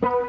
Hello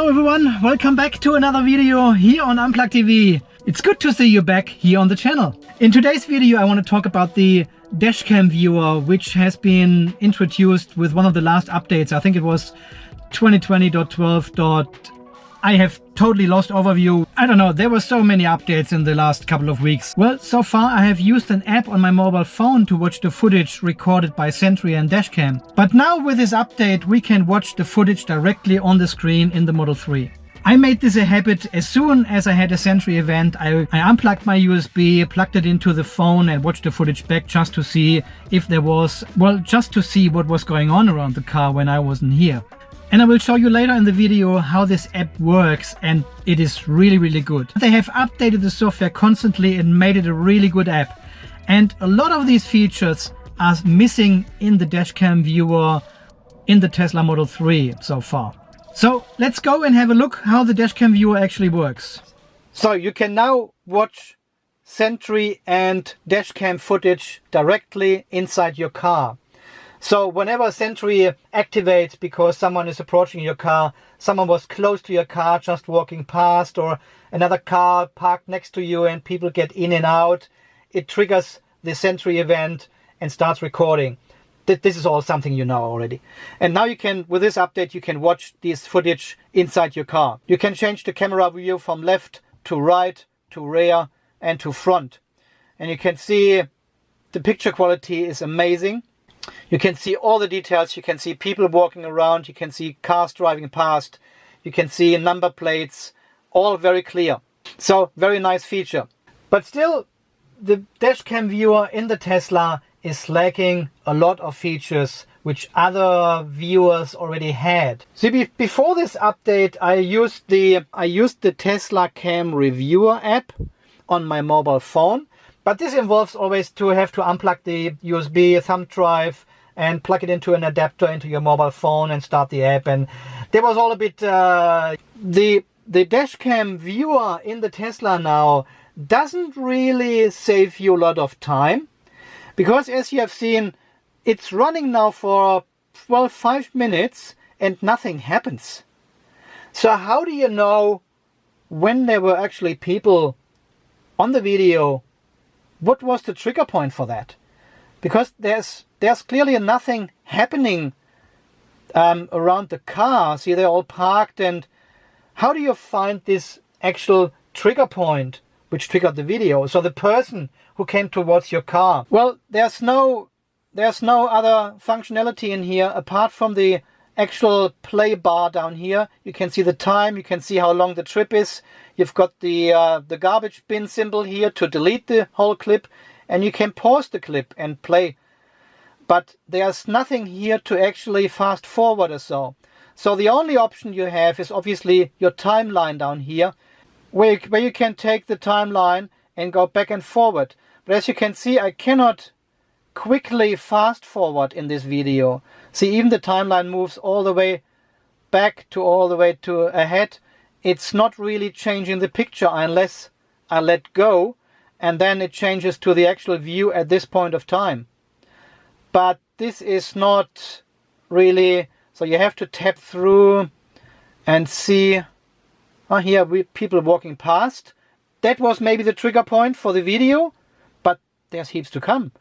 everyone, welcome back to another video here on Unplugged TV. It's good to see you back here on the channel. In today's video I want to talk about the Dashcam Viewer, which has been introduced with one of the last updates. I think it was 2020.12. I have totally lost overview. I don't know, there were so many updates in the last couple of weeks. Well, so far I have used an app on my mobile phone to watch the footage recorded by Sentry and Dashcam. But now with this update we can watch the footage directly on the screen in the Model 3. I made this a habit. As soon as I had a Sentry event, I unplugged my USB, plugged it into the phone and watched the footage back just to see if there was, well, just to see what was going on around the car when I wasn't here. And I will show you later in the video how this app works, and it is really good. They have updated the software constantly and made it a really good app. And a lot of these features are missing in the Dashcam Viewer in the Tesla Model 3 so far. So let's go and have a look how the Dashcam Viewer actually works. So you can now watch Sentry and Dashcam footage directly inside your car. So whenever Sentry activates because someone is approaching your car, someone was close to your car just walking past, or another car parked next to you and people get in and out, it triggers the Sentry event and starts recording. This is all something you know already. And now you can, with this update, you can watch this footage inside your car. You can change the camera view from left to right, to rear and to front. And you can see the picture quality is amazing. You can see all the details. You can see people walking around. You can see cars driving past. You can see number plates, all very clear. So very nice feature. But still, the Dashcam Viewer in the Tesla is lacking a lot of features which other viewers already had. See, before this update, I used the TeslaCam Reviewer app on my mobile phone. But this involves always to have to unplug the USB thumb drive and plug it into an adapter into your mobile phone and start the app. And there was all a bit... The Dashcam Viewer in the Tesla now doesn't really save you a lot of time. Because as you have seen, it's running now for, well, 5 minutes and nothing happens. So how do you know when there were actually people on the video? What was the trigger point for that? Because there's clearly nothing happening around the car. See, they're all parked. And how do you find this actual trigger point which triggered the video? So the person who came towards your car. Well, there's no other functionality in here apart from the actual play bar down here. You can see the time. You can see how long the trip is. You've got the garbage bin symbol here to delete the whole clip, and you can pause the clip and play. But there's nothing here to actually fast forward or so. So the only option you have is obviously your timeline down here, where you can take the timeline and go back and forward. But as you can see, I cannot quickly fast forward in this video. See, even the timeline moves all the way back to all the way to ahead. It's not really changing the picture unless I let go, and then it changes to the actual view at this point of time. But this is not really, so you have to tap through and see. Oh, here people walking past. That was maybe the trigger point for the video, but there's heaps to come.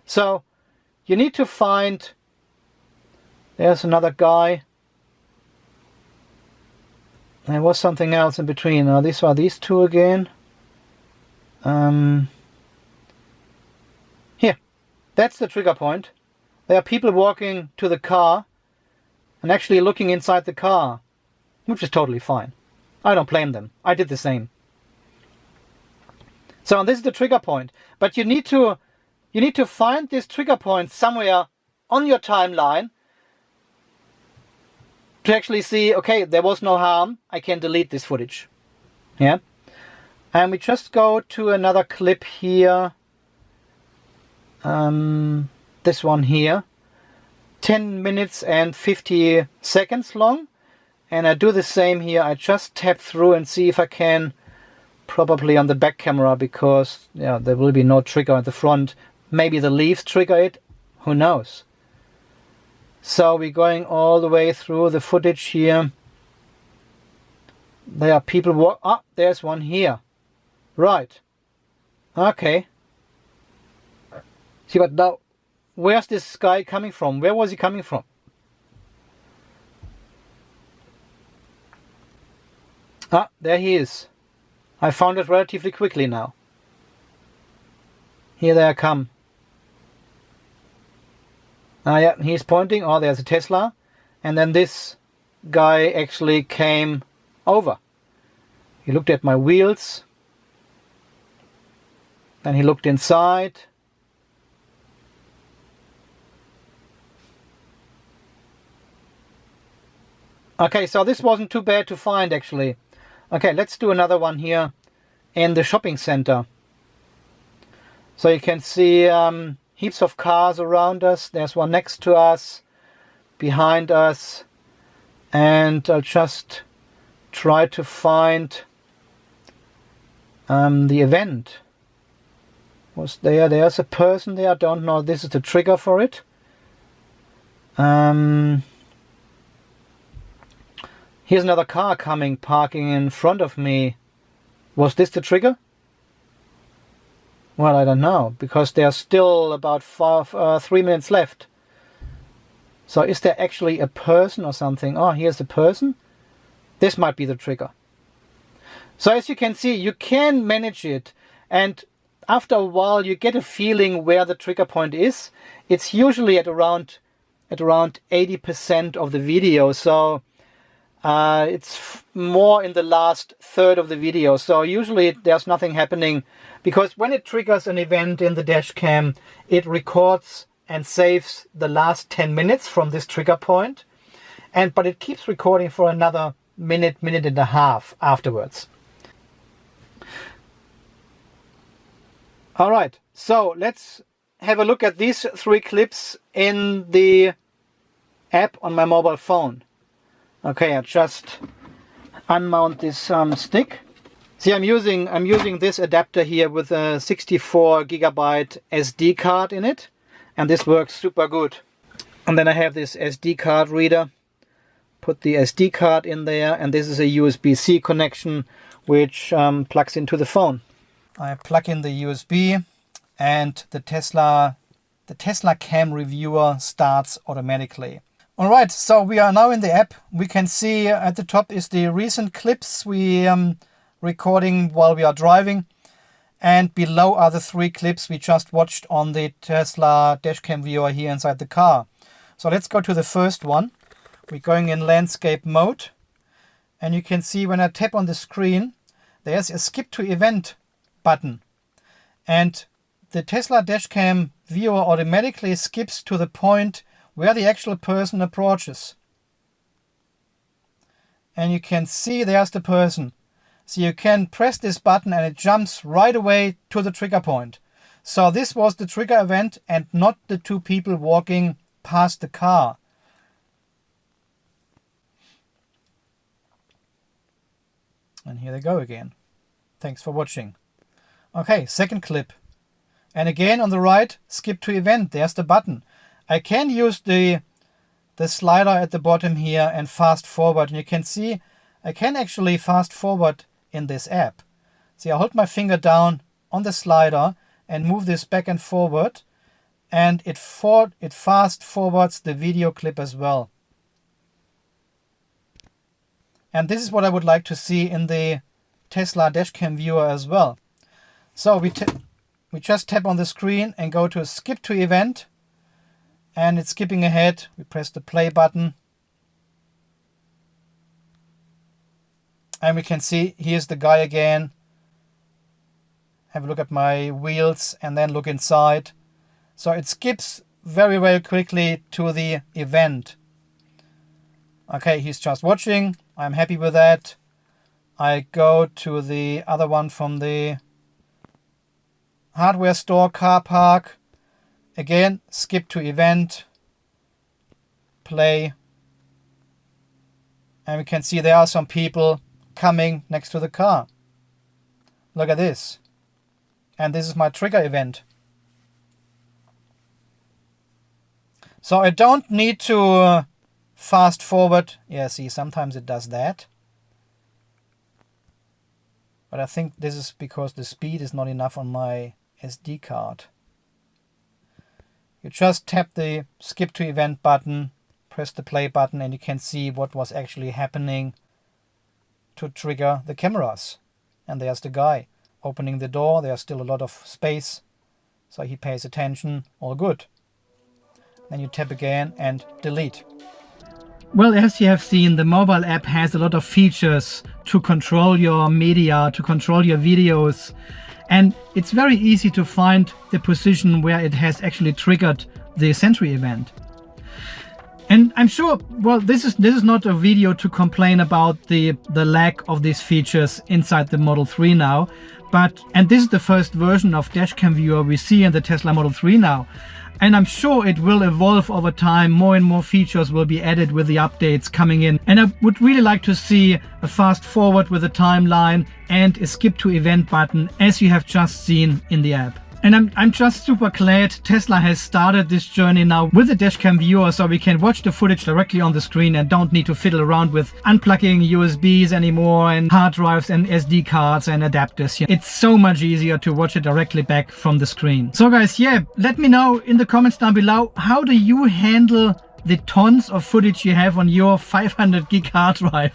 So you need to find, there's another guy. There was something else in between. Now these are these two again. Here, that's the trigger point. There are people walking to the car and actually looking inside the car, which is totally fine. I don't blame them. I did the same. So this is the trigger point. But you need to find this trigger point somewhere on your timeline to actually see, okay, there was no harm, I can delete this footage. Yeah. And we just go to another clip here. This one here. 10 minutes and 50 seconds long. And I do the same here. I just tap through and see if I can, probably on the back camera, because yeah, there will be no trigger at the front. Maybe the leaves trigger it, who knows. So we're going all the way through the footage here. There are people there's one here. Right. Okay. See, but now, where's this guy coming from? Where was he coming from? Ah, there he is. I found it relatively quickly now. Here they come. Ah, yeah, he's pointing. Oh, there's a Tesla. And then this guy actually came over. He looked at my wheels. Then he looked inside. Okay, so this wasn't too bad to find actually. Okay, let's do another one here in the shopping center. So you can see heaps of cars around us. There's one next to us, behind us. And I'll just try to find the event. Was there's a person there? I don't know. This is the trigger for it. Here's another car coming, parking in front of me. Was this the trigger? Well, I don't know, because there's still about 3 minutes left. So is there actually a person or something? Oh, here's a person. This might be the trigger. So as you can see, you can manage it. And after a while, you get a feeling where the trigger point is. It's usually at around 80% of the video. So it's more in the last third of the video. So usually there's nothing happening, because when it triggers an event in the dashcam, it records and saves the last 10 minutes from this trigger point. But it keeps recording for another minute and a half afterwards. All right, so let's have a look at these 3 clips in the app on my mobile phone. Okay, I just unmount this stick. See, I'm using this adapter here with a 64 gigabyte SD card in it, and this works super good. And then I have this SD card reader. Put the SD card in there, and this is a USB-C connection which plugs into the phone. I plug in the USB, and the TeslaCam Reviewer starts automatically. Alright, so we are now in the app. We can see at the top is the recent clips we recording while we are driving. And below are the 3 clips we just watched on the Tesla Dashcam Viewer here inside the car. So let's go to the first one. We're going in landscape mode. And you can see when I tap on the screen, there's a skip to event button. And the Tesla Dashcam Viewer automatically skips to the point where the actual person approaches. And you can see there's the person. So you can press this button and it jumps right away to the trigger point. So this was the trigger event and not the 2 people walking past the car. And here they go again. Thanks for watching. Okay, second clip. And again on the right, skip to event. There's the button. I can use the slider at the bottom here and fast forward. And you can see I can actually fast forward in this app. See, I hold my finger down on the slider and move this back and forward. And it fast forwards the video clip as well. And this is what I would like to see in the Tesla Dashcam Viewer as well. So we just tap on the screen and go to skip to event. And it's skipping ahead. We press the play button. And we can see here's the guy again. Have a look at my wheels and then look inside. So it skips very quickly to the event. Okay, he's just watching. I'm happy with that. I go to the other one from the hardware store car park. Again, skip to event, play, And we can see there are some people coming next to the car. Look at this. And this is my trigger event. So I don't need to fast forward. Yeah, see, sometimes it does that. But I think this is because the speed is not enough on my SD card. You just tap the skip to event button, press the play button, and you can see what was actually happening to trigger the cameras. And there's the guy opening the door. There's still a lot of space, so he pays attention. All good. Then you tap again and delete. Well, as you have seen, the mobile app has a lot of features to control your media, to control your videos. And it's very easy to find the position where it has actually triggered the sentry event. And I'm sure, well, this is not a video to complain about the lack of these features inside the Model 3 now. And this is the first version of Dashcam Viewer we see in the Tesla Model 3 now. And I'm sure it will evolve over time. More and more features will be added with the updates coming in. And I would really like to see a fast forward with a timeline and a skip to event button, as you have just seen in the app. And I'm just super glad Tesla has started this journey now with the Dashcam Viewer, so we can watch the footage directly on the screen and don't need to fiddle around with unplugging USBs anymore and hard drives and SD cards and adapters. It's so much easier to watch it directly back from the screen. So guys, yeah, let me know in the comments down below, how do you handle the tons of footage you have on your 500 gig hard drive?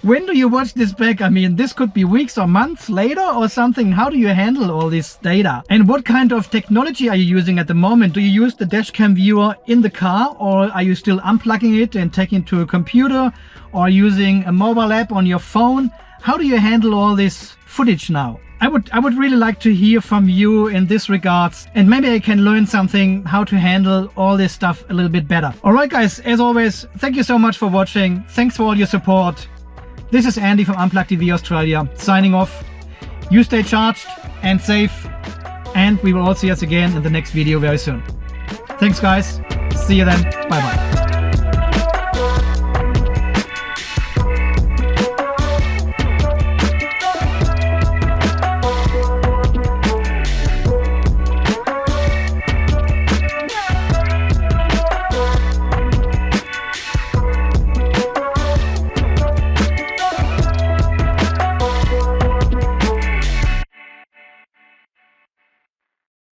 When do you watch this back? I mean, this could be weeks or months later or something. How do you handle all this data? And what kind of technology are you using at the moment? Do you use the Dashcam Viewer in the car, or are you still unplugging it and taking it to a computer, or using a mobile app on your phone? How do you handle all this footage now? I would really like to hear from you in this regards, and maybe I can learn something how to handle all this stuff a little bit better. Alright guys, as always, thank you so much for watching. Thanks for all your support. This is Andy from Unplugged TV Australia, signing off. You stay charged and safe, and we will all see us again in the next video very soon. Thanks guys, see you then, bye bye.